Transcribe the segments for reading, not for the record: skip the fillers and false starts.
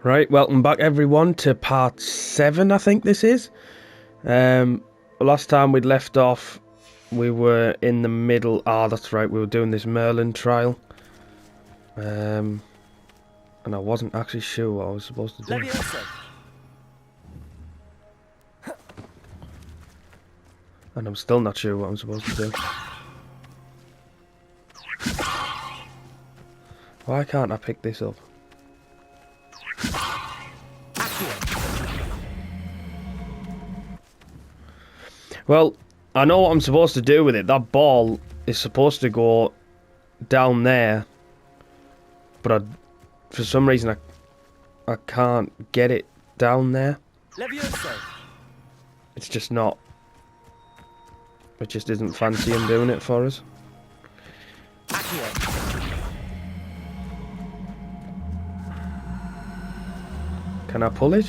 Right, welcome back everyone to part 7, I think this is. Last time we'd left off, we were in the middle. That's right, we were doing this Merlin trial. And I wasn't actually sure what I was supposed to do. And I'm still not sure what I'm supposed to do. Why can't I pick this up? Well, I know what I'm supposed to do with it. That ball is supposed to go down there. But for some reason I can't get it down there. It's just not. It just isn't fancying doing it for us. Can I pull it?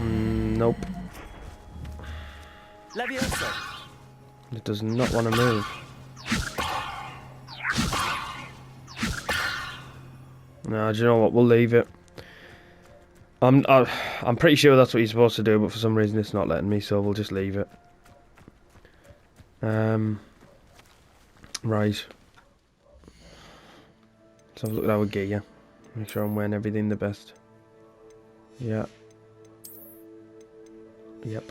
Nope. It does not want to move. No, do you know what? We'll leave it. I'm pretty sure that's what you're supposed to do, but for some reason it's not letting me, so we'll just leave it. Right. Let's have a look at our gear. Make sure I'm wearing everything the best. Yeah. Yep.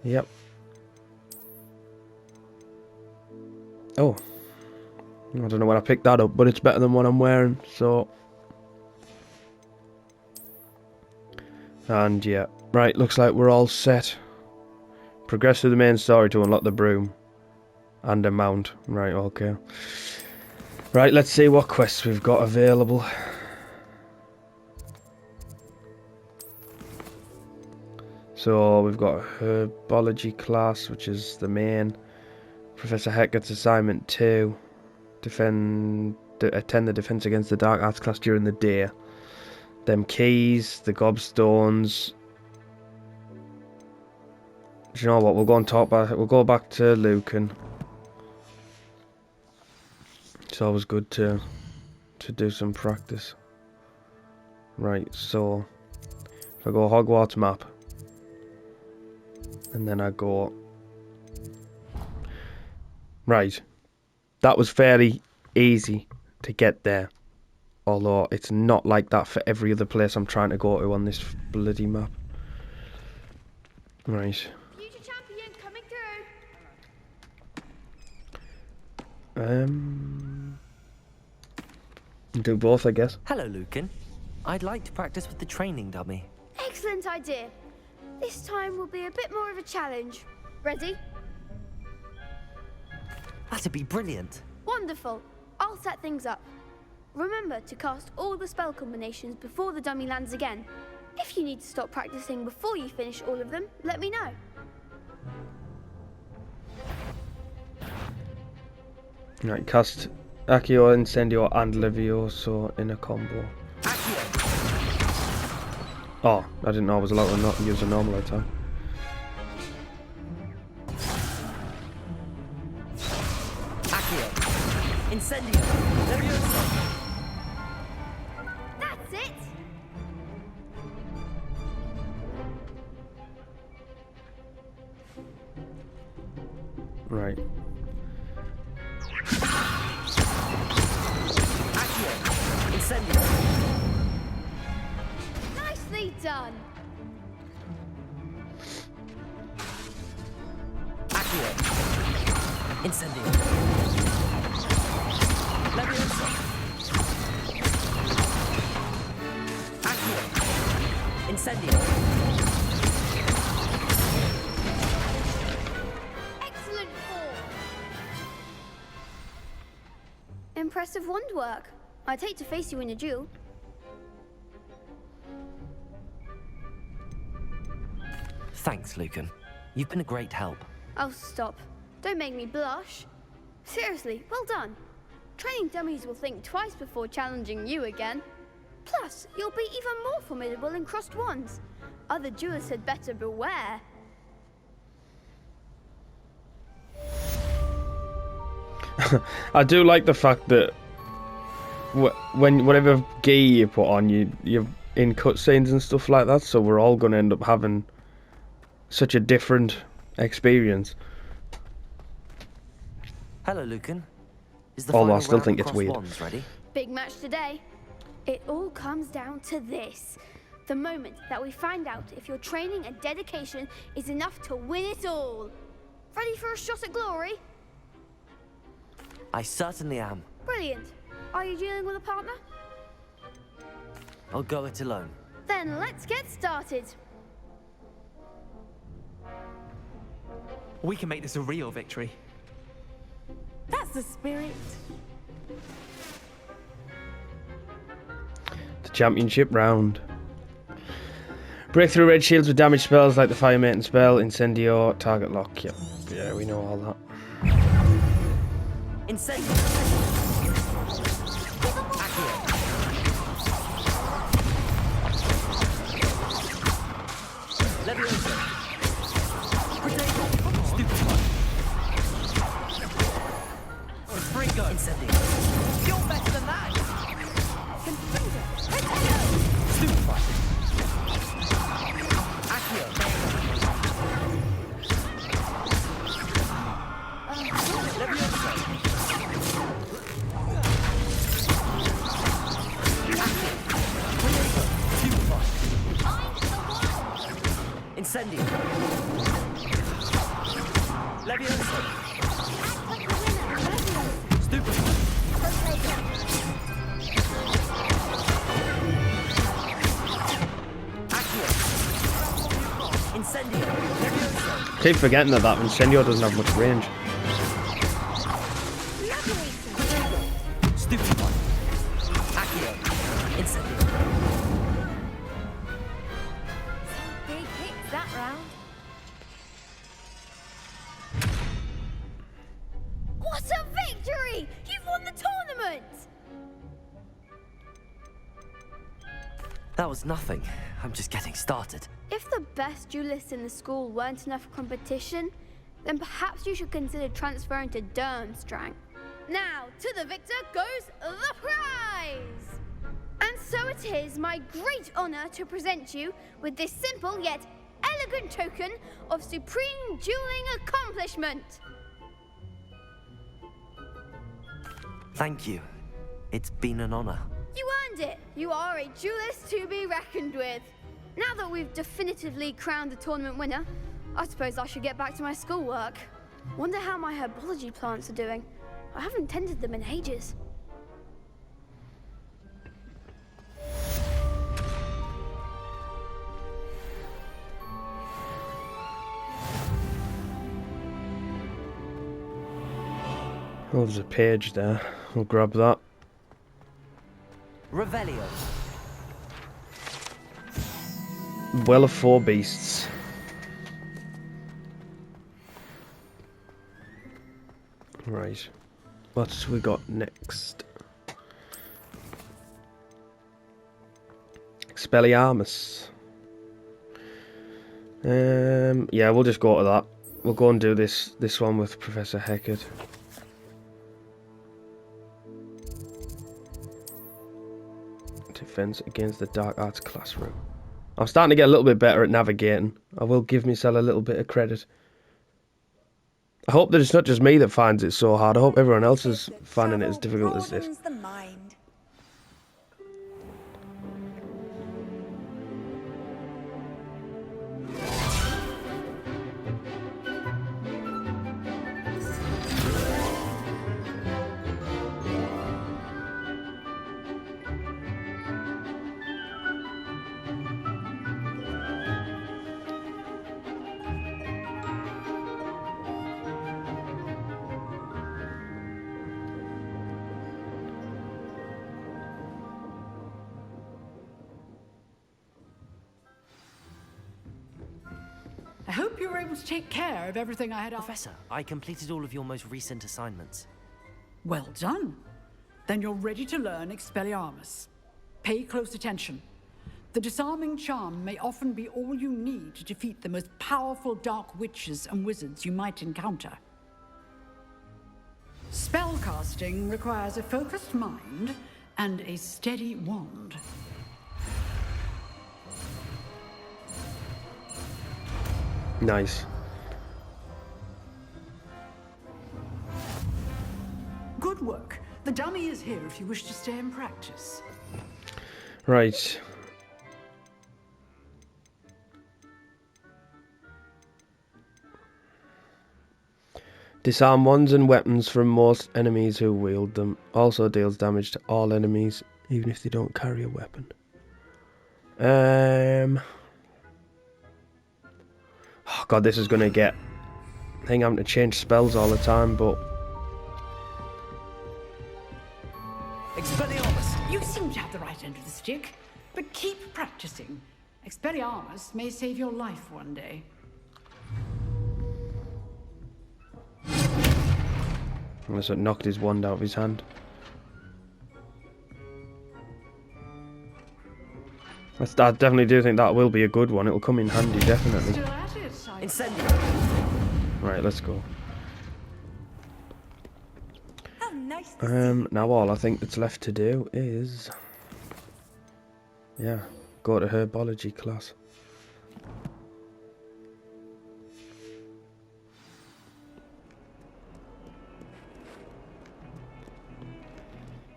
Yep. Oh. I don't know when I picked that up, but it's better than what I'm wearing, so. And yeah. Right, looks like we're all set. Progress through the main story to unlock the broom. And a mount. Right, okay. Right, let's see what quests we've got available. So we've got Herbology class, which is the main. Professor Hecat's assignment 2. Attend the defense against the dark arts class during the day. Them keys, the gobstones. Do you know what? We'll go and talk about it. We'll go back to Lucan. It's always good to do some practice. Right, so if I go Hogwarts map. And then I go... Right. That was fairly easy to get there. Although it's not like that for every other place I'm trying to go to on this bloody map. Right. Future champion coming through. Do both, I guess. Hello, Lucan. I'd like to practice with the training dummy. Excellent idea. This time will be a bit more of a challenge. Ready? That'd be brilliant. Wonderful. I'll set things up. Remember to cast all the spell combinations before the dummy lands again. If you need to stop practicing before you finish all of them, let me know. Right, cast Accio, Incendio and Levioso in a combo. Oh, I didn't know I was allowed to not use a normal attack. Incendio! Levioso! That's it! Right. Accio! Incendio! Nicely done! Accio! Incendio! Levioso! Accio! Incendio! Excellent form! Impressive wand work. I'd hate to face you in a duel. Thanks, Lucan. You've been a great help. Oh, stop. Don't make me blush. Seriously, well done. Training dummies will think twice before challenging you again. Plus, you'll be even more formidable in crossed wands. Other duelists had better beware. I do like the fact that when whatever gear you put on, you're in cutscenes and stuff like that. So we're all going to end up having such a different experience. Hello, Lucan. Is the Although I final still round think it's across weird. wands ready? Big match today. It all comes down to this. The moment that we find out if your training and dedication is enough to win it all. Ready for a shot at glory? I certainly am. Brilliant. Are you dealing with a partner? I'll go it alone. Then let's get started. We can make this a real victory. That's the spirit. The championship round. Break through red shields with damage spells like the Fire Maiden spell, Incendio, target lock. Yep. Yeah, we know all that. Incendio. Accio. Leviosa. Protego. Stupefy. Frigo. Incendio. You're better than that. Confringo. Stupefy. Accio. Leviosa. Incendio. Leviosa. Stupefy. Accio. Incendio. Leviosa. Keep forgetting that Incendio doesn't have much range. Stupefy. Accio. Incendio. Big hits that round. What a victory! You've won the tournament! That was nothing. I'm just getting started. If the best duelists in the school weren't enough for competition, then perhaps you should consider transferring to Durmstrang. Now, to the victor goes the prize! And so it is my great honor to present you with this simple yet elegant token of supreme dueling accomplishment. Thank you. It's been an honor. You earned it. You are a duelist to be reckoned with. Now that we've definitively crowned the tournament winner, I suppose I should get back to my schoolwork. Wonder how my herbology plants are doing. I haven't tended them in ages. Oh, there's a page there. We'll grab that. Revelio. Well of Four Beasts. Right. What's we got next? Expelliarmus. Yeah, we'll just go to that. We'll go and do this one with Professor Heckard. Defense against the Dark Arts classroom. I'm starting to get a little bit better at navigating. I will give myself a little bit of credit. I hope that it's not just me that finds it so hard. I hope everyone else is finding it as difficult as this. The mind. I hope you were able to take care of everything I had asked. Professor, I completed all of your most recent assignments. Well done. Then you're ready to learn Expelliarmus. Pay close attention. The Disarming Charm may often be all you need to defeat the most powerful dark witches and wizards you might encounter. Spellcasting requires a focused mind and a steady wand. Nice. Good work. The dummy is here if you wish to stay and practice. Right. Disarm wands and weapons from most enemies who wield them. Also deals damage to all enemies, even if they don't carry a weapon. Oh god, this is gonna get... I think I'm having to change spells all the time, but... Expelliarmus! You seem to have the right end of the stick, but keep practicing. Expelliarmus may save your life one day. Unless it knocked his wand out of his hand. I definitely do think that will be a good one. It'll come in handy, definitely. Still at it, Simon. Incendio! Right, let's go. Oh, nice to see Now all I think that's left to do is... yeah, go to herbology class.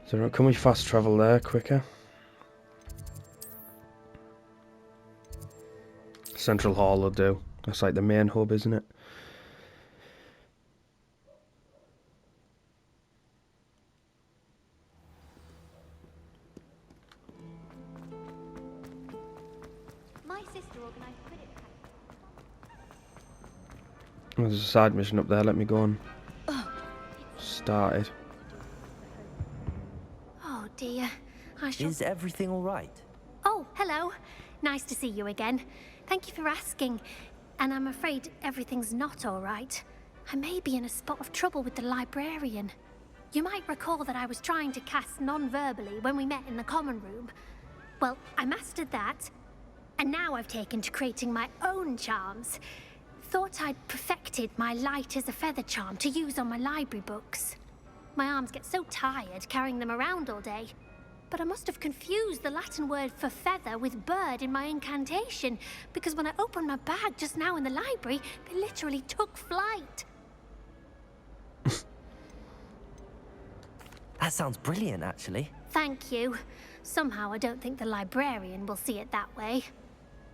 So can we fast travel there quicker? Central Hall will do. That's like the main hub, isn't it? My sister organised cricket There's a side mission up there. Let me go and start it. Oh dear, I shall... Is everything all right? Oh, hello. Nice to see you again. Thank you for asking. And I'm afraid everything's not all right. I may be in a spot of trouble with the librarian. You might recall that I was trying to cast non-verbally when we met in the common room. Well, I mastered that, and now I've taken to creating my own charms. Thought I'd perfected my light as a feather charm to use on my library books. My arms get so tired carrying them around all day. But I must have confused the Latin word for feather with bird in my incantation, because when I opened my bag just now in the library, they literally took flight. That sounds brilliant, actually. Thank you. Somehow I don't think the librarian will see it that way.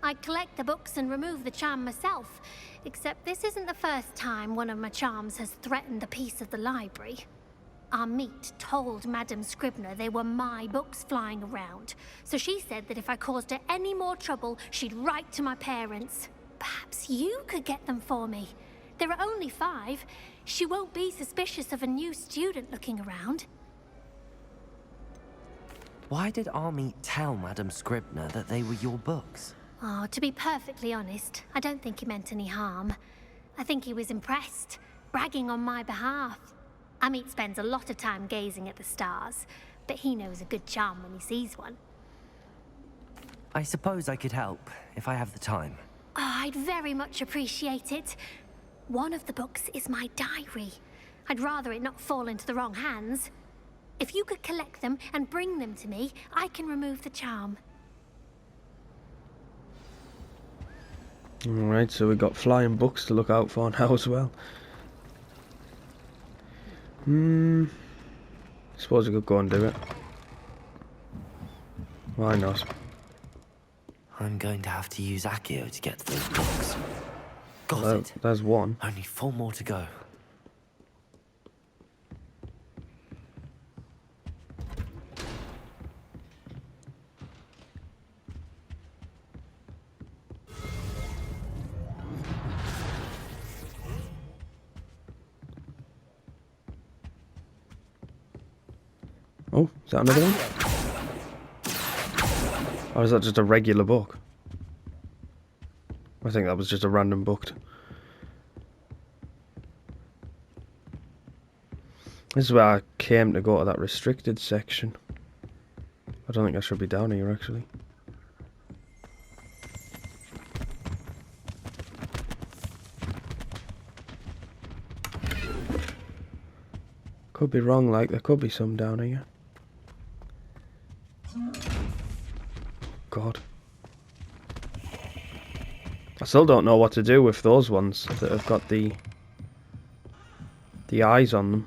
I collect the books and remove the charm myself, except this isn't the first time one of my charms has threatened the peace of the library. Our meet told Madame Scribner they were my books flying around, so she said that if I caused her any more trouble, she'd write to my parents. Perhaps you could get them for me. There are only 5. She won't be suspicious of a new student looking around. Why did Army tell Madame Scribner that they were your books? Oh, to be perfectly honest, I don't think he meant any harm. I think he was impressed, bragging on my behalf. Amit spends a lot of time gazing at the stars, but he knows a good charm when he sees one. I suppose I could help, if I have the time. Oh, I'd very much appreciate it. One of the books is my diary. I'd rather it not fall into the wrong hands. If you could collect them and bring them to me, I can remove the charm. Alright, so we've got flying books to look out for now as well. Suppose we could go and do it. Why not? I'm going to have to use Accio to get to those books. Got it. There's one. Only 4 more to go. Oh, is that another one? Or is that just a regular book? I think that was just a random book. This is where I came to go to that restricted section. I don't think I should be down here actually. Could be wrong, like there could be some down here. God. I still don't know what to do with those ones that have got the eyes on them.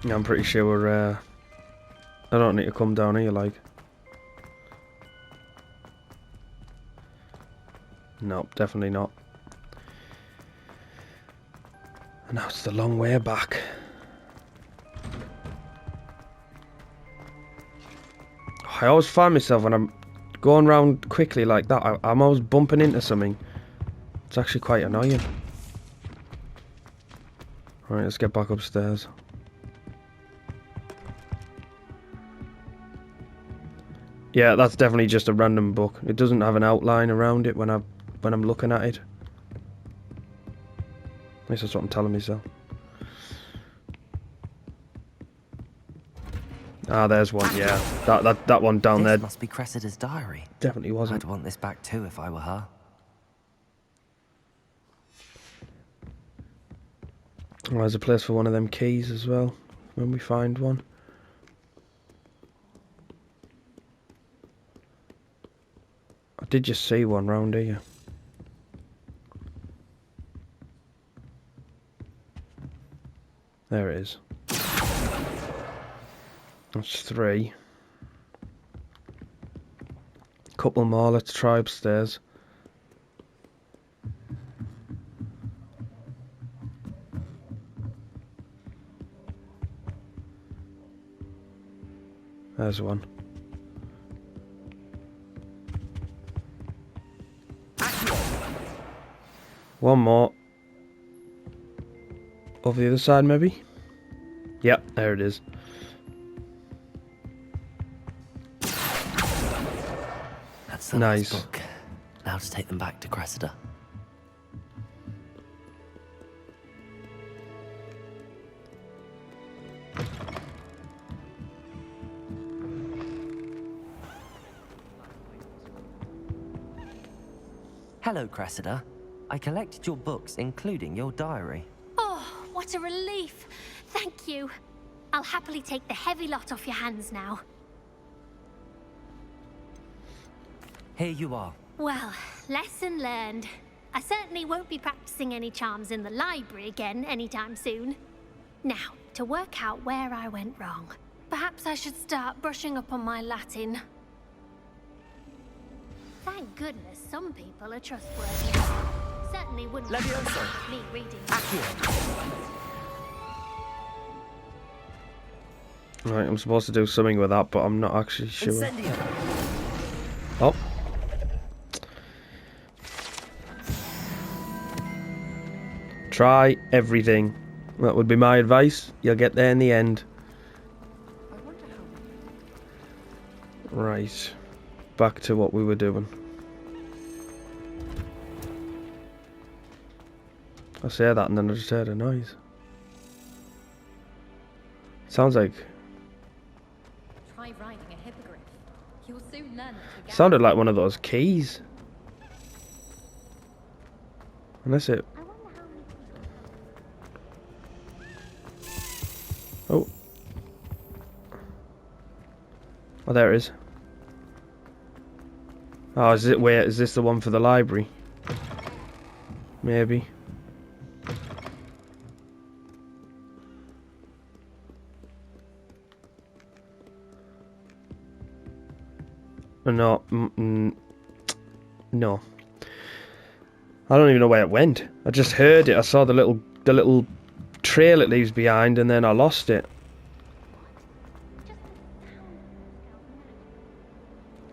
Yeah, I'm pretty sure I don't need to come down here, like. Nope, definitely not. And now it's the long way back. I always find myself when I'm going around quickly like that, I'm always bumping into something. It's actually quite annoying. Right, let's get back upstairs. Yeah, that's definitely just a random book. It doesn't have an outline around it when I'm looking at it. At least that's what I'm telling myself. Ah, there's one. Yeah, that one down there. This must be Cressida's diary. Definitely wasn't. I'd want this back too if I were her. Oh, there's a place for one of them keys as well when we find one. I did just see one round here. There it is. That's 3. Couple more, let's try upstairs. There's one. One more. Over the other side, maybe? Yep, there it is. That's the Nice. last book. Now to take them back to Cressida. Hello, Cressida. I collected your books, including your diary. Oh, what a relief. Thank you. I'll happily take the heavy lot off your hands now. Here you are. Well, lesson learned. I certainly won't be practicing any charms in the library again anytime soon. Now, to work out where I went wrong. Perhaps I should start brushing up on my Latin. Thank goodness some people are trustworthy. Certainly wouldn't Levioso. me reading. Right, I'm supposed to do something with that, but I'm not actually sure. Incendio. Oh. Try everything. That would be my advice. You'll get there in the end. Right. Back to what we were doing. I say that and then I just heard a noise. Sounds like... Try riding a hippogriff. You'll soon learn that to Sounded like one of those keys. Unless it... Oh. Oh, there it is. Oh, is it? Wait, is this the one for the library? Maybe. No. No. I don't even know where it went. I just heard it. I saw the little trail it leaves behind, and then I lost it.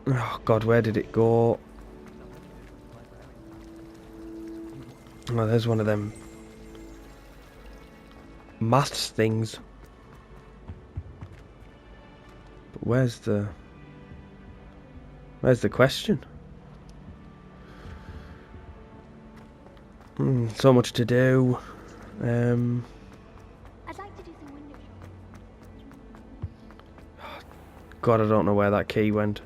Oh God, where did it go? Oh, there's one of them maths things. But where's the question? So much to do. I'd like to do some window shopping. God, I don't know where that key went.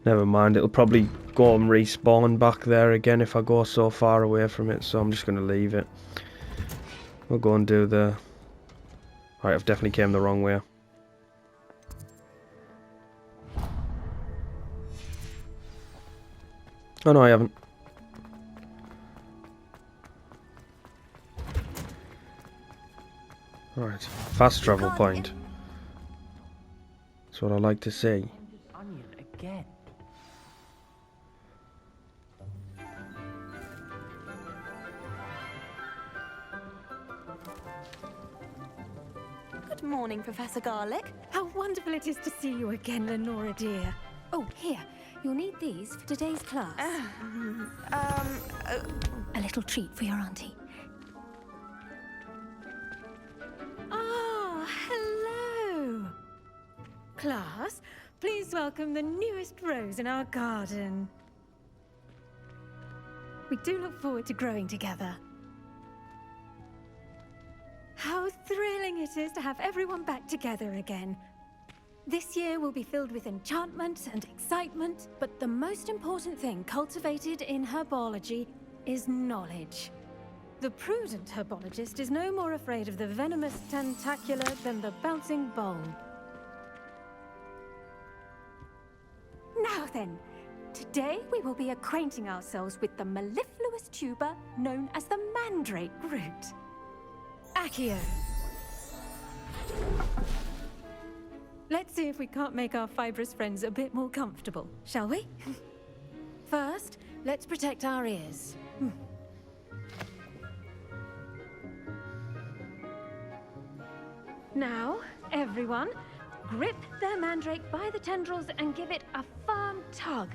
Never mind, it'll probably go and respawn back there again if I go so far away from it, so I'm just going to leave it. We'll go and do the... Alright, I've definitely came the wrong way. Oh no, I haven't. Alright, fast travel point. That's what I like to see. Onion again. Good morning, Professor Garlick. How wonderful it is to see you again, Lenora dear. Oh, here. You'll need these for today's class. A little treat for your auntie. Ah, hello. Class, please welcome the newest rose in our garden. We do look forward to growing together. How thrilling it is to have everyone back together again. This year will be filled with enchantment and excitement, but the most important thing cultivated in herbology is knowledge. The prudent herbologist is no more afraid of the venomous tentacular than the bouncing bulb. Now then, today we will be acquainting ourselves with the mellifluous tuber known as the mandrake root. Accio. Let's see if we can't make our fibrous friends a bit more comfortable, shall we? First, let's protect our ears. Now, everyone, grip their mandrake by the tendrils and give it a firm tug.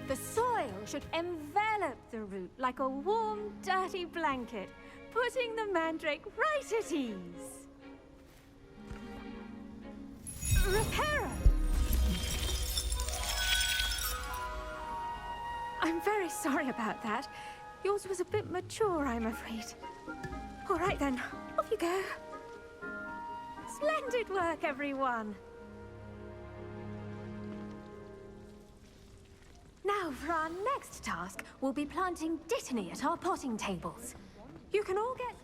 The soil should envelop the root like a warm, dirty blanket, putting the mandrake right at ease. Reparo! I'm very sorry about that. Yours was a bit mature, I'm afraid. All right then, off you go. Splendid work, everyone. Now, for our next task, we'll be planting dittany at our potting tables. You can all get...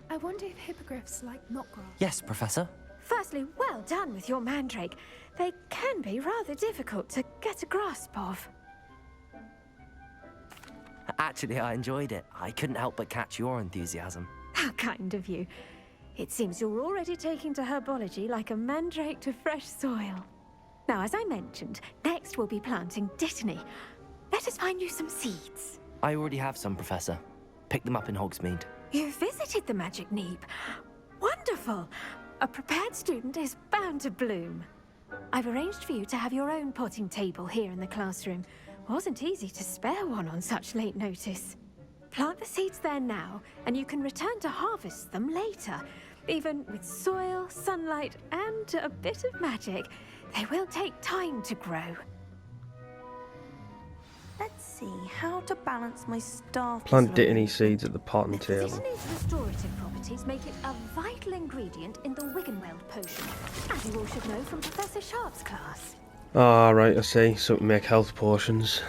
I wonder if hippogriffs like knotgrass. Yes, Professor. Firstly, well done with your mandrake. They can be rather difficult to get a grasp of. Actually, I enjoyed it. I couldn't help but catch your enthusiasm. How kind of you. It seems you're already taking to herbology like a mandrake to fresh soil. Now, as I mentioned, next we'll be planting dittany. Let us find you some seeds. I already have some, Professor. Pick them up in Hogsmeade. You visited the Magic Neep. Wonderful! A prepared student is bound to bloom. I've arranged for you to have your own potting table here in the classroom. Wasn't easy to spare one on such late notice. Plant the seeds there now, and you can return to harvest them later. Even with soil, sunlight, and a bit of magic, they will take time to grow. Let's see how to balance my staff. Plant dittany seeds at the potting table. Dittany's restorative properties make it a vital ingredient in the Wiggenweld potion, as you all should know from Professor Sharp's class. Ah, right, I see. So we can make health potions.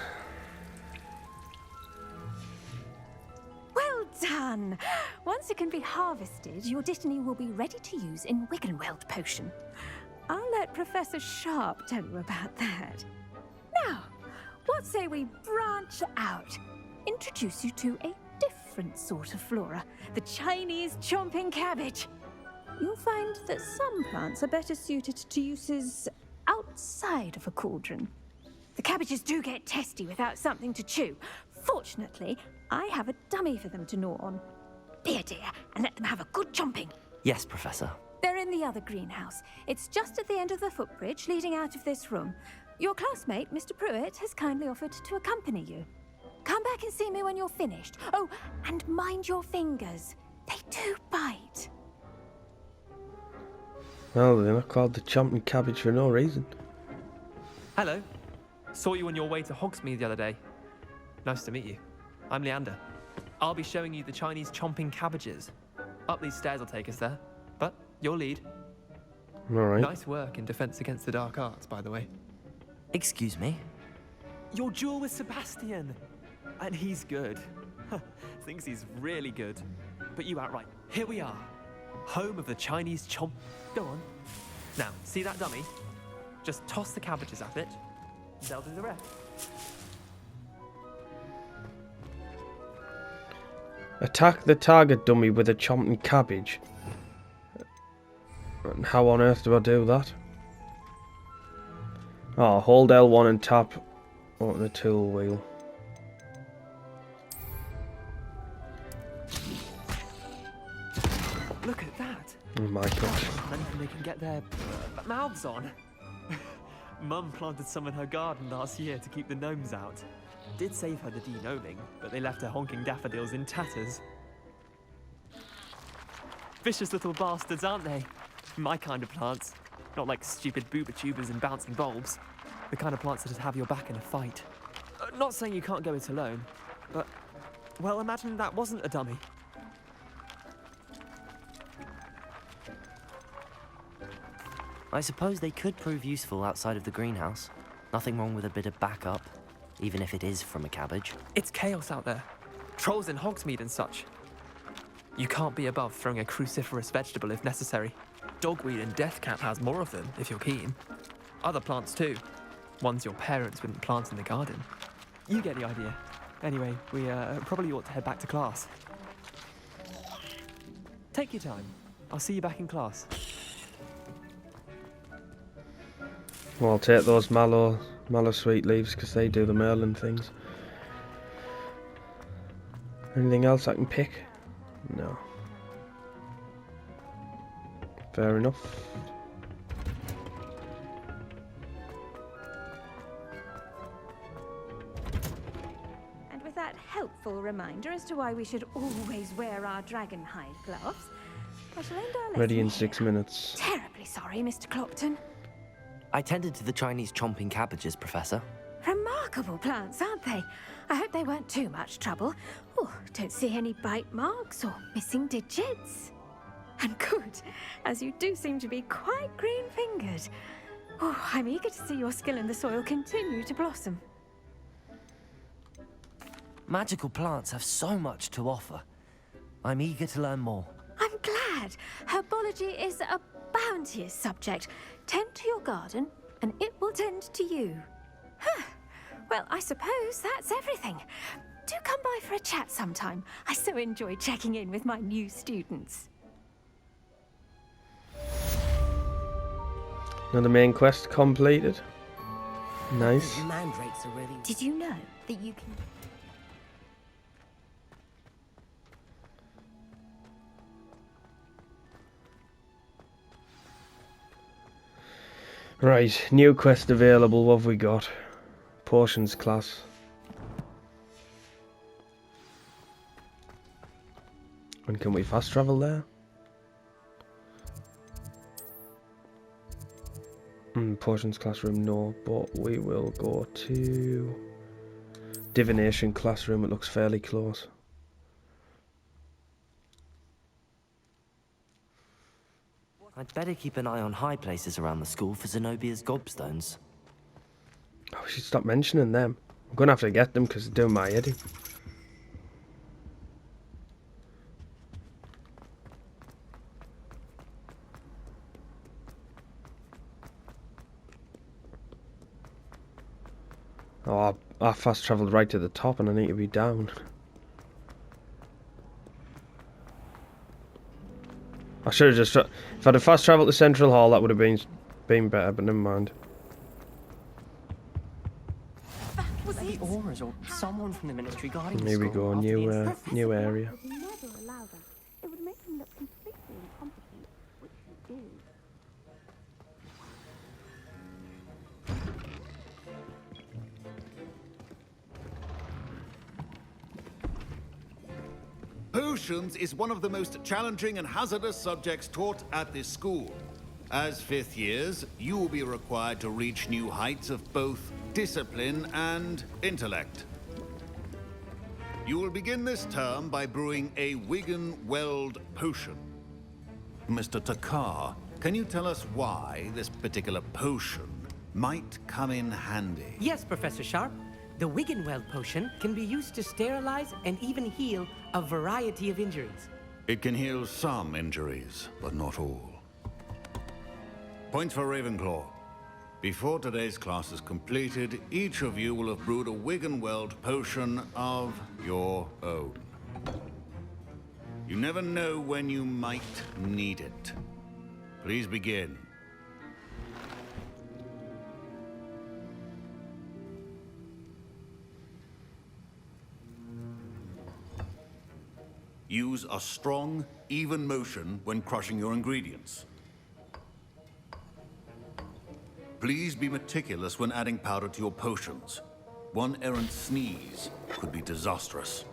Well done! Once it can be harvested, your dittany will be ready to use in Wiggenweld potion. I'll let Professor Sharp tell you about that. Now, what say we branch out? Introduce you to a different sort of flora, the Chinese chomping cabbage. You'll find that some plants are better suited to uses outside of a cauldron. The cabbages do get testy without something to chew. Fortunately, I have a dummy for them to gnaw on. Be a dear and let them have a good chomping. Yes, Professor. They're in the other greenhouse. It's just at the end of the footbridge leading out of this room. Your classmate, Mr. Pruitt, has kindly offered to accompany you. Come back and see me when you're finished. Oh, and mind your fingers. They do bite. Well, they're not called the chomping cabbage for no reason. Hello. Saw you on your way to Hogsmeade the other day. Nice to meet you. I'm Leander. I'll be showing you the Chinese chomping cabbages. Up these stairs will take us there, but you'll lead. Alright. Nice work in defense against the dark arts, by the way. Excuse me? Your duel with Sebastian! And he's good. Thinks he's really good. But you outright. Here we are. Home of the Chinese chomp. Go on. Now, see that dummy? Just toss the cabbages at it. They'll do the rest. Attack the target dummy with a chomping cabbage. And how on earth do I do that? Oh, hold L1 and tap on the tool wheel. Look at that. Oh my gosh. Anything they can get their mouths on. Mum planted some in her garden last year to keep the gnomes out. Did save her the de-gnoming, but they left her honking daffodils in tatters. Vicious little bastards, aren't they? My kind of plants. Not like stupid booba tubers and bouncing bulbs. The kind of plants that have your back in a fight. Not saying you can't go it alone, but, well, imagine that wasn't a dummy. I suppose they could prove useful outside of the greenhouse. Nothing wrong with a bit of backup, even if it is from a cabbage. It's chaos out there. Trolls in Hogsmeade and such. You can't be above throwing a cruciferous vegetable if necessary. Dogweed and deathcap has more of them, if you're keen. Other plants too. Ones your parents wouldn't plant in the garden. You get the idea. Anyway, we probably ought to head back to class. Take your time. I'll see you back in class. Well, I'll take those mallow sweet leaves because they do the Merlin things. Anything else I can pick? No. Fair enough. And with that helpful reminder as to why we should always wear our dragon hide gloves, I shall end our lesson Ready in here. 6 minutes. Terribly sorry, Mr. Clopton. I tended to the Chinese chomping cabbages, Professor. Remarkable plants, aren't they? I hope they weren't too much trouble. Oh, don't see any bite marks or missing digits. And good, as you do seem to be quite green-fingered. Oh, I'm eager to see your skill in the soil continue to blossom. Magical plants have so much to offer. I'm eager to learn more. I'm glad. Herbology is a bounteous subject. Tend to your garden, and it will tend to you. Huh. Well, I suppose that's everything. Do come by for a chat sometime. I so enjoy checking in with my new students. Another main quest completed. Nice. Mandrakes are really... Did you know that you can... Right, new quest available. What have we got? Potions class. And can we fast travel there? Potions classroom, no, but we will go to divination classroom. It looks fairly close. I'd better keep an eye on high places around the school for Zenobia's gobstones. Oh, we should stop mentioning them. I'm gonna have to get them because they're doing my head in. Oh, I fast travelled right to the top and I need to be down. I should have just... If I'd have fast travelled to Central Hall, that would have been better, but never mind. The Auras or someone from the military guarding the Here we school go, after the new area. Would never allow that. It would make them look completely incompetent, which they do. Potions is one of the most challenging and hazardous subjects taught at this school. As 5th years, you will be required to reach new heights of both discipline and intellect. You will begin this term by brewing a Wiggenweld potion. Mr. Takar, can you tell us why this particular potion might come in handy? Yes, Professor Sharp. The Wiggenweld potion can be used to sterilize and even heal a variety of injuries. It can heal some injuries, but not all. Points for Ravenclaw. Before today's class is completed, each of you will have brewed a Wiggenweld potion of your own. You never know when you might need it. Please begin. Use a strong, even motion when crushing your ingredients. Please be meticulous when adding powder to your potions. One errant sneeze could be disastrous.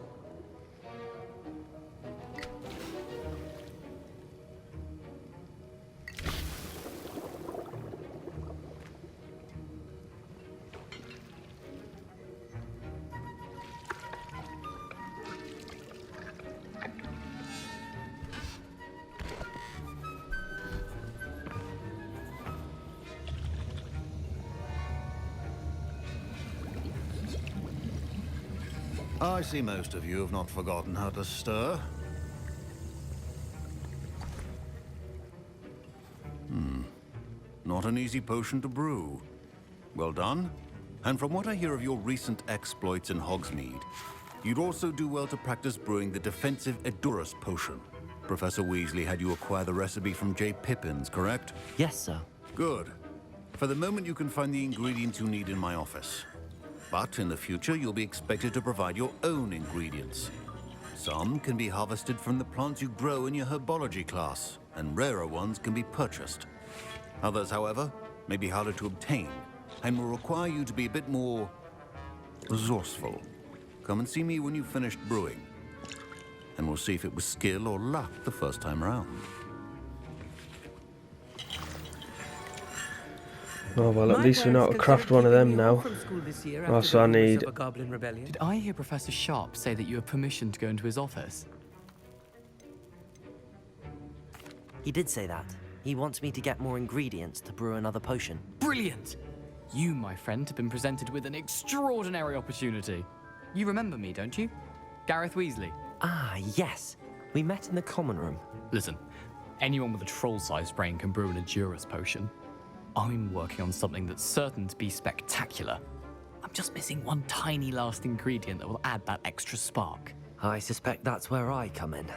I see most of you have not forgotten how to stir. Not an easy potion to brew. Well done. And from what I hear of your recent exploits in Hogsmeade, you'd also do well to practice brewing the defensive Edurus potion. Professor Weasley had you acquire the recipe from J. Pippins, correct? Yes, sir. Good. For the moment, you can find the ingredients you need in my office. But in the future, you'll be expected to provide your own ingredients. Some can be harvested from the plants you grow in your herbology class, and rarer ones can be purchased. Others, however, may be harder to obtain, and will require you to be a bit more resourceful. Come and see me when you've finished brewing, and we'll see if it was skill or luck the first time around. Oh well, at least we know how to craft one of them now. Also, I need... Did I hear Professor Sharp say that you have permission to go into his office? He did say that. He wants me to get more ingredients to brew another potion. Brilliant! You, my friend, have been presented with an extraordinary opportunity. You remember me, don't you? Gareth Weasley. Ah, yes. We met in the common room. Listen, anyone with a troll-sized brain can brew an Edurus potion. I'm working on something that's certain to be spectacular. I'm just missing one tiny last ingredient that will add that extra spark. I suspect that's where I come in.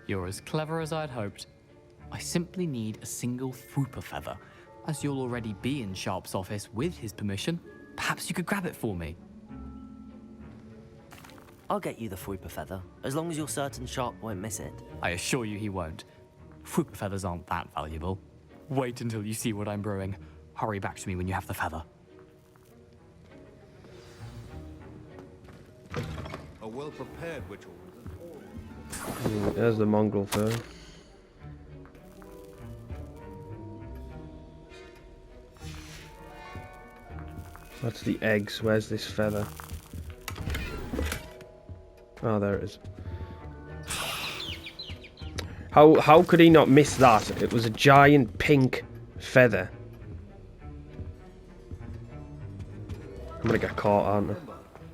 You're as clever as I'd hoped. I simply need a single Fwooper feather. As you'll already be in Sharp's office with his permission, perhaps you could grab it for me. I'll get you the Fwooper feather, as long as you're certain Sharp won't miss it. I assure you he won't. Fwooper feathers aren't that valuable. Wait until you see what I'm brewing. Hurry back to me when you have the feather. A well-prepared witch. There's the mongrel fur. That's the eggs. Where's this feather? Oh, there it is. How could he not miss that? It was a giant pink feather. I'm gonna get caught, aren't I?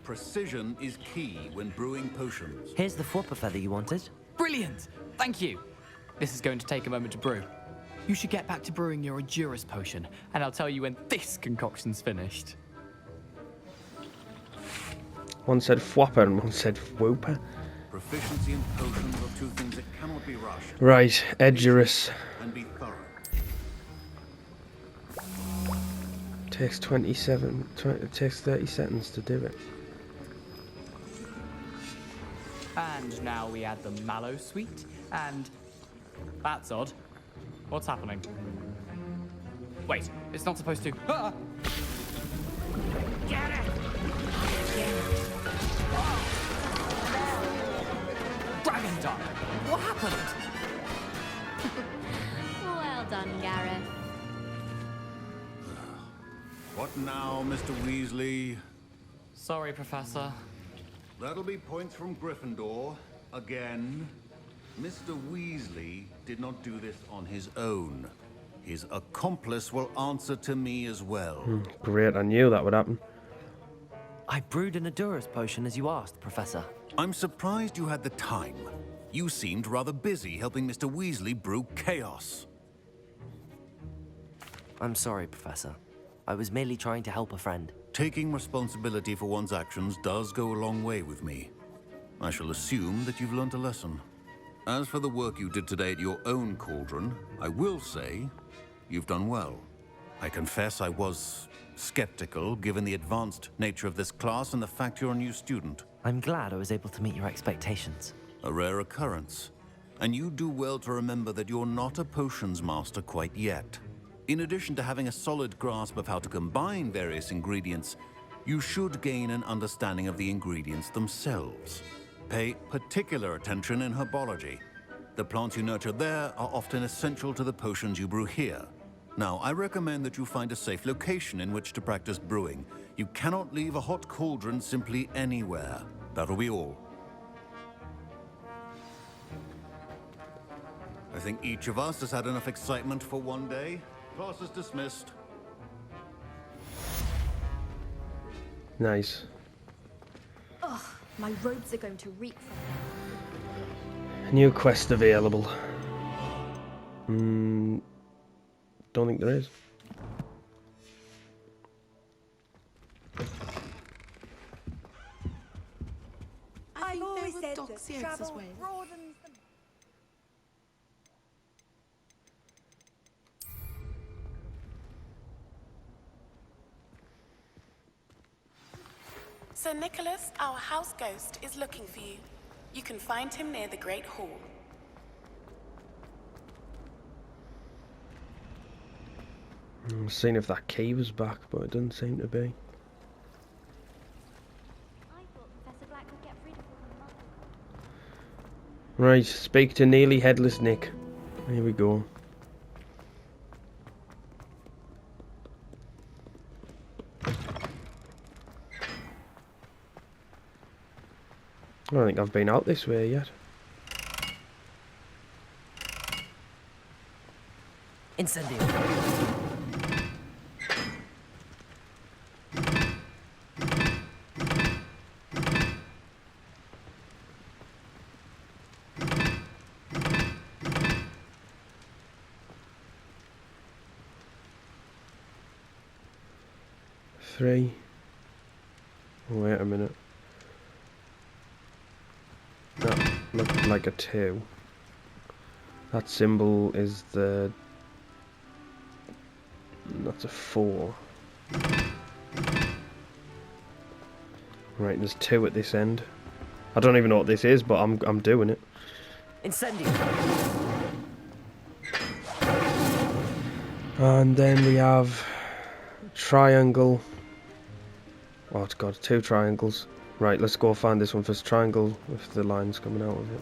Precision is key when brewing potions. Here's the Fwooper feather you wanted. Brilliant! Thank you. This is going to take a moment to brew. You should get back to brewing your Edurus potion, and I'll tell you when this concoction's finished. One said Fwooper and one said Fwooper. Proficiency in potions are two things that cannot be rushed. Right, Edurus. And be thorough. Takes it takes 30 seconds to do it. And now we add the mallow sweet, and... That's odd. What's happening? Wait, it's not supposed to... Ah! Get it! Dragon fucked up. What happened? Well done, Gareth. What now, Mr. Weasley? Sorry, Professor. That'll be points from Gryffindor. Again. Mr. Weasley did not do this on his own. His accomplice will answer to me as well. Great, I knew that would happen. I brewed an Adurus potion as you asked, Professor. I'm surprised you had the time. You seemed rather busy helping Mr. Weasley brew chaos. I'm sorry, Professor. I was merely trying to help a friend. Taking responsibility for one's actions does go a long way with me. I shall assume that you've learnt a lesson. As for the work you did today at your own cauldron, I will say you've done well. I confess I was skeptical, given the advanced nature of this class and the fact you're a new student. I'm glad I was able to meet your expectations. A rare occurrence. And you do well to remember that you're not a potions master quite yet. In addition to having a solid grasp of how to combine various ingredients, you should gain an understanding of the ingredients themselves. Pay particular attention in herbology. The plants you nurture there are often essential to the potions you brew here. Now, I recommend that you find a safe location in which to practice brewing. You cannot leave a hot cauldron simply anywhere. That'll be all. I think each of us has had enough excitement for one day. Class is dismissed. Nice. Ugh, my robes are going to reek from New quest available. Don't think there is. I've always said Doc that Sirius's travel way. broadens the... Sir Nicholas, our house ghost, is looking for you. You can find him near the Great Hall. I'm seeing if that key was back, but it doesn't seem to be. I thought Professor Black would get rid of all the mud. Right, speak to nearly Headless Nick. Here we go. I don't think I've been out this way yet. Incendio. Three. Wait a minute. That looked like a 2. That symbol is the... That's a 4. Right, there's 2 at this end. I don't even know what this is, but I'm doing it. Incendio. And then we have triangle. Oh, it's got 2 triangles. Right, let's go find this one first. Triangle with the lines coming out of it.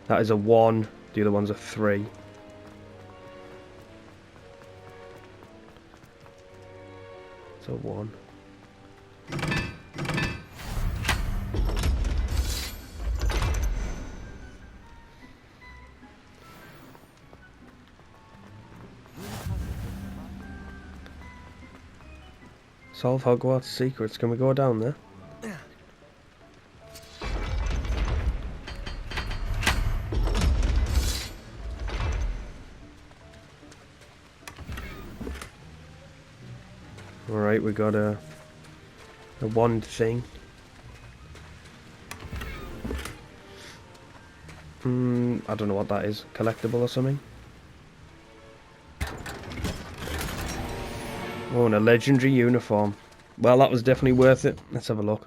That is a 1. The other one's a 3. It's a 1. Solve Hogwarts secrets. Can we go down there? Alright, we got a wand thing. I don't know what that is. Collectible or something? Oh, and a legendary uniform. Well, that was definitely worth it. Let's have a look.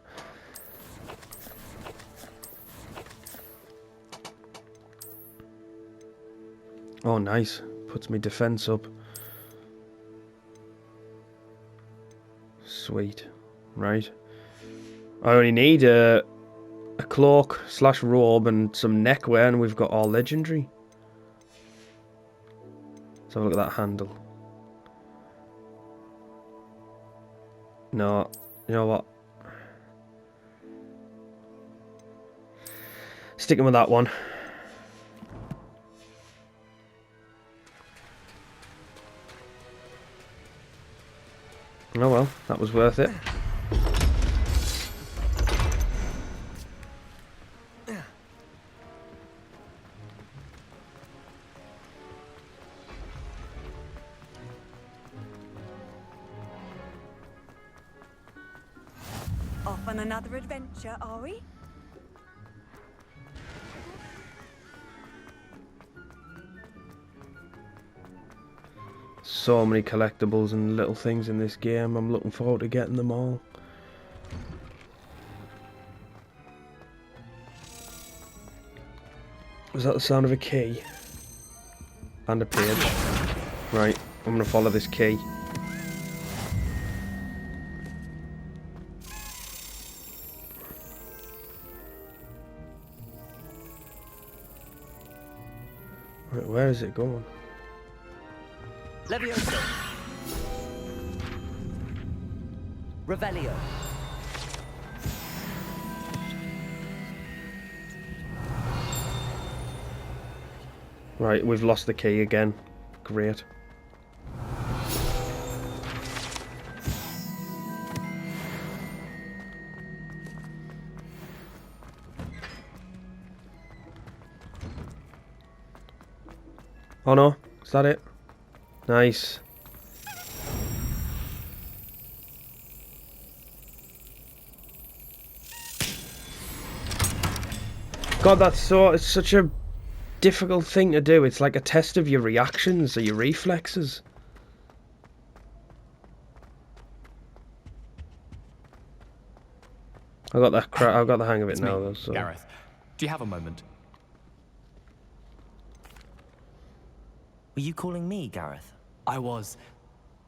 Oh, nice. Puts me defense up. Sweet. Right. I only need a cloak / robe and some neckwear, and we've got all legendary. Let's have a look at that handle. No, you know what? Sticking with that one. Oh well, that was worth it. Off on another adventure, are we? So many collectibles and little things in this game. I'm looking forward to getting them all. Was that the sound of a key? And a page. Right, I'm gonna follow this key. Right, where is it going? Levioso. Revelio. Right, we've lost the key again. Great. Oh no, is that it? Nice. God, it's such a difficult thing to do. It's like a test of your reactions or your reflexes. I got the hang of it now, though. So. Gareth, do you have a moment? Were you calling me, Gareth? I was.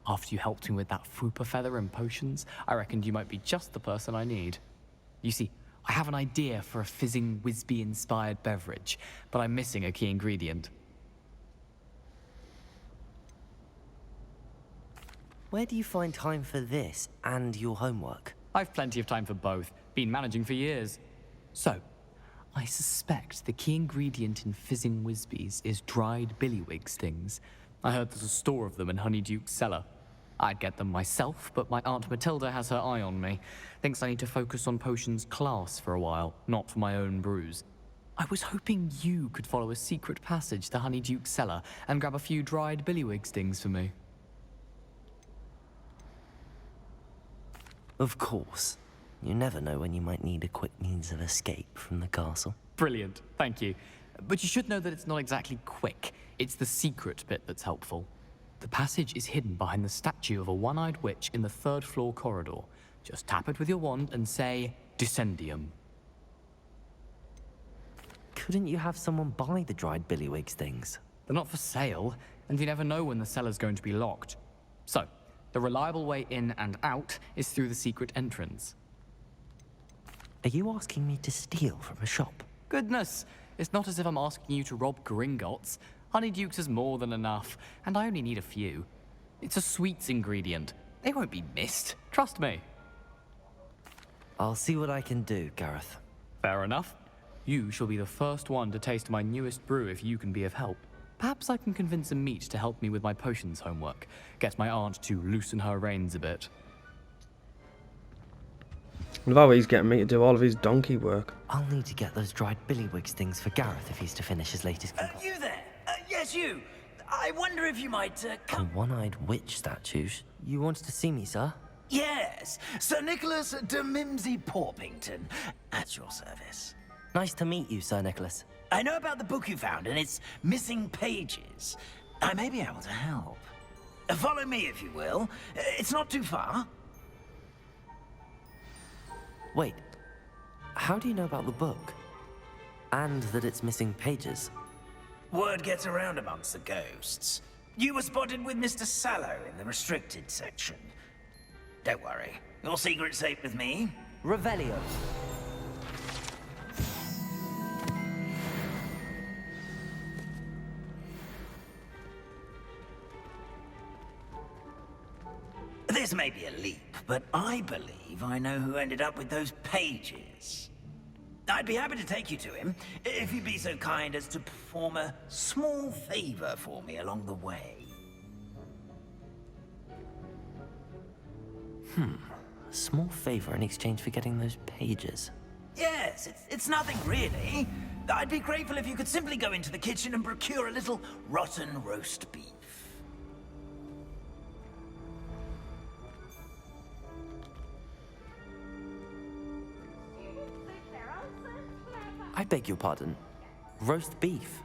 After you helped me with that fupa feather and potions, I reckoned you might be just the person I need. You see, I have an idea for a fizzing Wisby-inspired beverage, but I'm missing a key ingredient. Where do you find time for this and your homework? I've plenty of time for both. Been managing for years. So, I suspect the key ingredient in fizzing Wisbies is dried billywig stings. I heard there's a store of them in Honeyduke's cellar. I'd get them myself, but my Aunt Matilda has her eye on me. Thinks I need to focus on potions class for a while, not for my own brews. I was hoping you could follow a secret passage to Honeyduke's cellar and grab a few dried billywig stings for me. Of course. You never know when you might need a quick means of escape from the castle. Brilliant, thank you. But you should know that it's not exactly quick. It's the secret bit that's helpful. The passage is hidden behind the statue of a one-eyed witch in the 3rd floor corridor. Just tap it with your wand and say, Descendium. Couldn't you have someone buy the dried billywig stings? They're not for sale, and you never know when the cellar's going to be locked. So, the reliable way in and out is through the secret entrance. Are you asking me to steal from a shop? Goodness, it's not as if I'm asking you to rob Gringotts. Honeyduke's is more than enough, and I only need a few. It's a sweets ingredient. They won't be missed, trust me. I'll see what I can do, Gareth. Fair enough. You shall be the first one to taste my newest brew if you can be of help. Perhaps I can convince a meat to help me with my potions homework. Get my aunt to loosen her reins a bit. What about he's getting me to do all of his donkey work? I'll need to get those dried billywig stings for Gareth if he's to finish his latest... You there? Yes, you. I wonder if you might, come... A one-eyed witch statue? You wanted to see me, sir? Yes, Sir Nicholas de Mimsy Porpington, at your service. Nice to meet you, Sir Nicholas. I know about the book you found and its missing pages. I may be able to help. Follow me, if you will. It's not too far. Wait, how do you know about the book? And that it's missing pages? Word gets around amongst the ghosts. You were spotted with Mr. Sallow in the restricted section. Don't worry, your secret's safe with me. Revelio. This may be a leap, but I believe I know who ended up with those pages. I'd be happy to take you to him, if you'd be so kind as to perform a small favor for me along the way. A small favor in exchange for getting those pages. Yes, it's nothing really. I'd be grateful if you could simply go into the kitchen and procure a little rotten roast beef. I beg your pardon. Roast beef.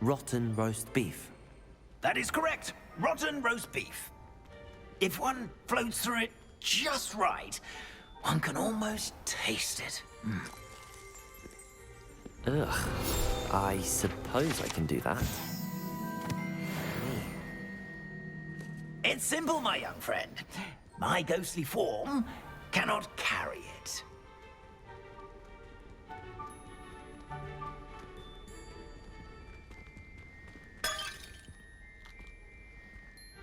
Rotten roast beef. That is correct. Rotten roast beef. If one floats through it just right, one can almost taste it. Ugh. I suppose I can do that. It's simple, my young friend. My ghostly form cannot carry it.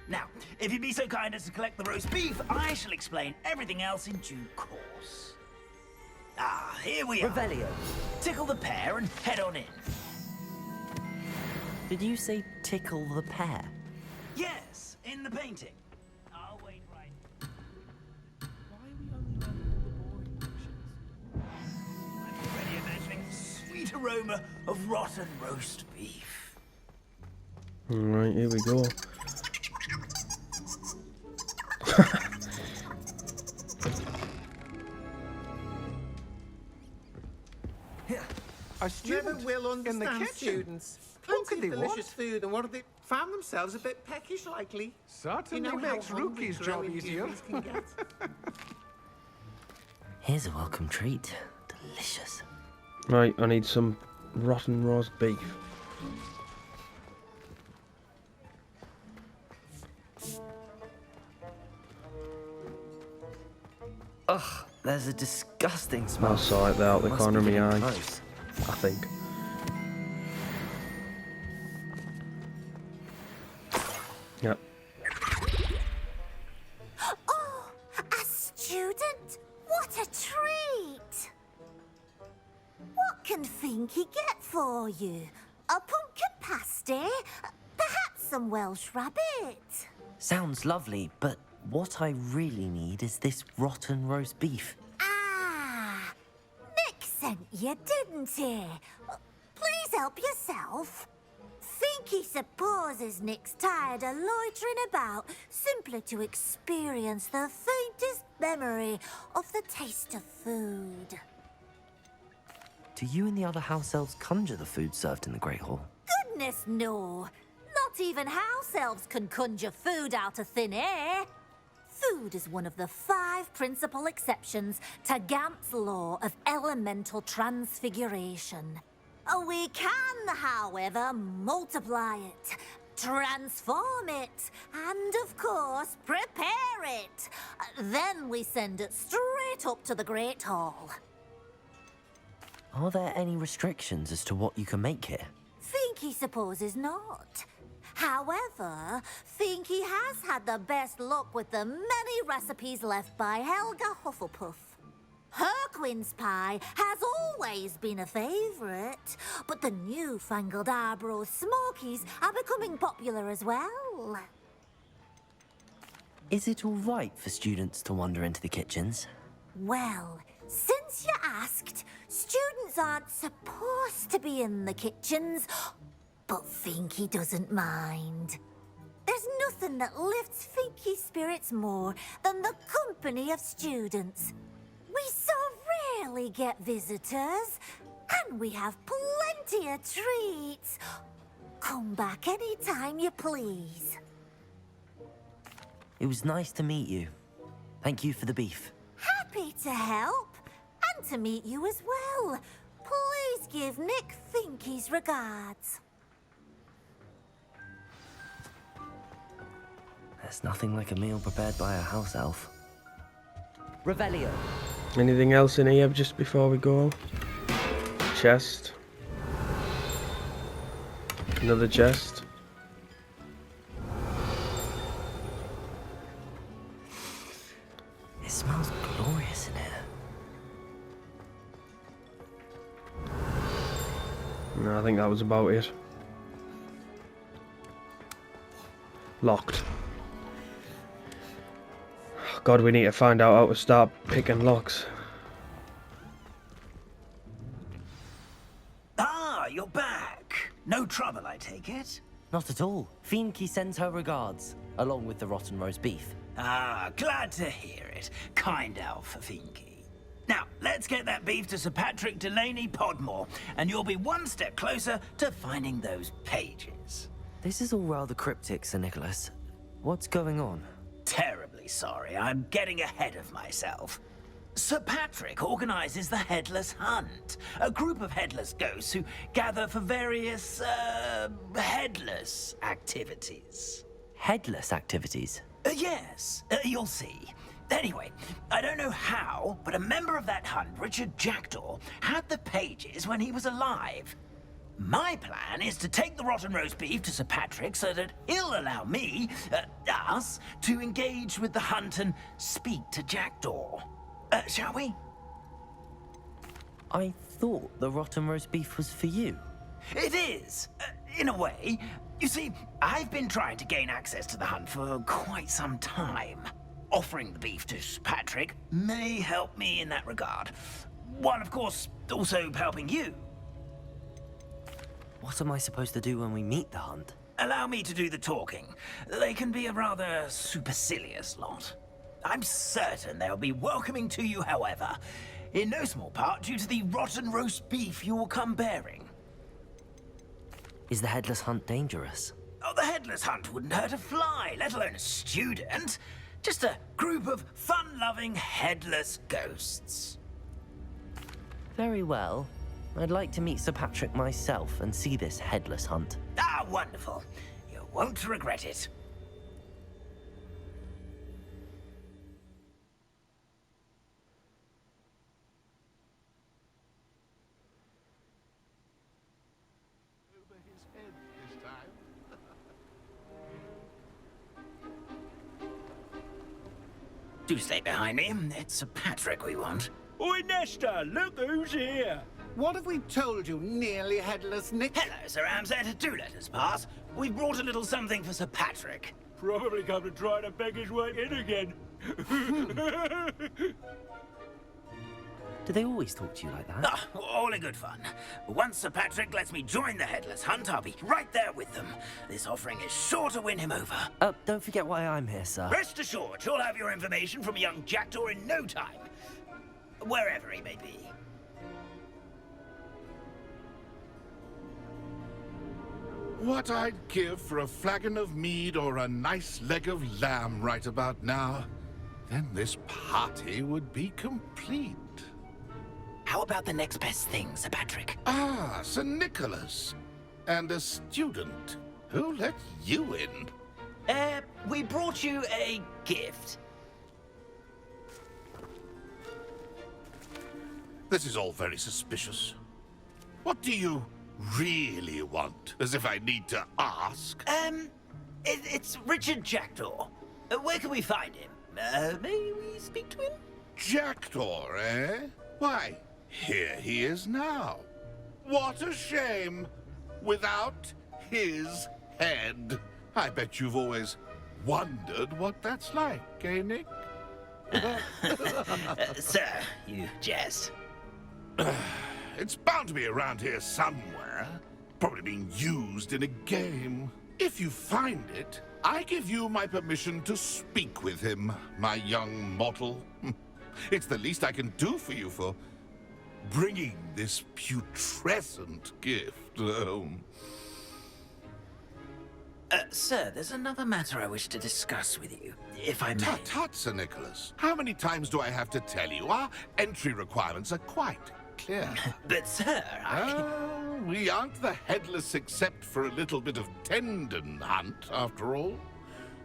Now, if you'd be so kind as to collect the roast beef, I shall explain everything else in due course. Ah, here we are. Revelio. Tickle the pear and head on in. Did you say tickle the pear? Yes, in the painting. I'll wait right. I'm already imagining the sweet aroma of rotten roast beef. Alright, here we go. Our student will understand in the kitchen. Students. Plenty of delicious food, and what they found themselves a bit peckish, likely. Certainly makes Rookie's job easier. Here's a welcome treat. Delicious. Right, I need some rotten roast beef. Ugh, there's a disgusting smell. I saw it there out the Must corner of be my getting eye. close. I think. Yep. Oh, a student? What a treat! What can Finky get for you? A pumpkin pasty? Perhaps some Welsh rabbit? Sounds lovely, but what I really need is this rotten roast beef. Ah, Nick sent you, didn't he? Please help yourself. Finky supposes Nick's tired of loitering about simply to experience the faintest memory of the taste of food. Do you and the other house elves conjure the food served in the Great Hall? Goodness, no. Not even house elves can conjure food out of thin air. Food is one of the 5 principal exceptions to Gamp's law of elemental transfiguration. We can, however, multiply it, transform it, and, of course, prepare it. Then we send it straight up to the Great Hall. Are there any restrictions as to what you can make here? Finky supposes not. However, Finky has had the best luck with the many recipes left by Helga Hufflepuff. Her quince pie has always been a favourite, but the newfangled Arbroath Smokies are becoming popular as well. Is it all right for students to wander into the kitchens? Well, since you asked, students aren't supposed to be in the kitchens, but Finky doesn't mind. There's nothing that lifts Finky's spirits more than the company of students. We so rarely get visitors, and we have plenty of treats. Come back any time you please. It was nice to meet you. Thank you for the beef. Happy to help, and to meet you as well. Please give Nick Finky's regards. There's nothing like a meal prepared by a house elf. Revelio. Anything else in here just before we go? Chest. Another chest. It smells glorious in here. No, I think that was about it. Locked. God, we need to find out how to start picking locks. Ah, you're back. No trouble, I take it? Not at all. Fiendke sends her regards, along with the rotten roast beef. Ah, glad to hear it. Kind elf, Fiendke. Now, let's get that beef to Sir Patrick Delaney Podmore, and you'll be one step closer to finding those pages. This is all rather cryptic, Sir Nicholas. What's going on? Terribly sorry, I'm getting ahead of myself. Sir Patrick organizes the Headless Hunt, a group of headless ghosts who gather for various, headless activities. Headless activities? Yes, you'll see. Anyway, I don't know how, but a member of that hunt, Richard Jackdaw, had the pages when he was alive. My plan is to take the rotten roast beef to Sir Patrick so that he'll allow me, us, to engage with the hunt and speak to Jackdaw. Shall we? I thought the rotten roast beef was for you. It is, in a way. You see, I've been trying to gain access to the hunt for quite some time. Offering the beef to Sir Patrick may help me in that regard. While, of course, also helping you. What am I supposed to do when we meet the hunt? Allow me to do the talking. They can be a rather supercilious lot. I'm certain they'll be welcoming to you, however, in no small part due to the rotten roast beef you will come bearing. Is the Headless Hunt dangerous? Oh, the Headless Hunt wouldn't hurt a fly, let alone a student. Just a group of fun-loving headless ghosts. Very well. I'd like to meet Sir Patrick myself and see this Headless Hunt. Ah, wonderful. You won't regret it. Do stay behind me. It's Sir Patrick we want. Oi, Nesta, look who's here. What have we told you, nearly headless Nick? Hello, Sir Ramsay. Do let us pass. We've brought a little something for Sir Patrick. Probably come to try to beg his way in again. Do they always talk to you like that? Ah, all in good fun. Once Sir Patrick lets me join the Headless Hunt, I'll be right there with them. This offering is sure to win him over. Don't forget why I'm here, sir. Rest assured, you'll have your information from young Jackdaw in no time. Wherever he may be. What I'd give for a flagon of mead or a nice leg of lamb right about now. Then this party would be complete. How about the next best thing, Sir Patrick? Ah, Sir Nicholas. And a student. Who let you in? We brought you a gift. This is all very suspicious. What do you really want? As if I need to ask. It's Richard Jackdaw. Where can we find him? May we speak to him? Jackdaw, eh? Why, here he is now. What a shame. Without his head. I bet you've always wondered what that's like, eh, Nick? Sir, you jest. It's bound to be around here somewhere. Probably being used in a game. If you find it, I give you my permission to speak with him, my young mortal. It's the least I can do for you for bringing this putrescent gift home. Sir, there's another matter I wish to discuss with you, if I may. Tut, tut, Sir Nicholas. How many times do I have to tell you? Our entry requirements are quite clear. But, sir, we aren't the headless except for a little bit of tendon hunt, after all.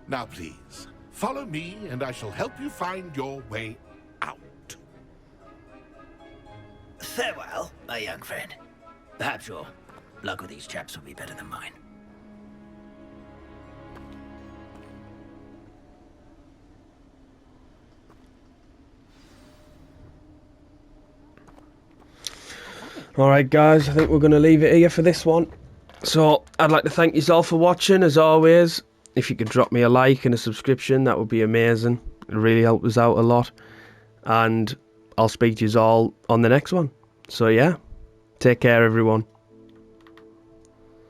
Now, please, follow me, and I shall help you find your way out. Farewell, my young friend. Perhaps your luck with these chaps will be better than mine. Alright guys, I think we're going to leave it here for this one. So, I'd like to thank you all for watching, as always. If you could drop me a like and a subscription, that would be amazing. It really helped us out a lot. And I'll speak to you all on the next one. So yeah, take care everyone.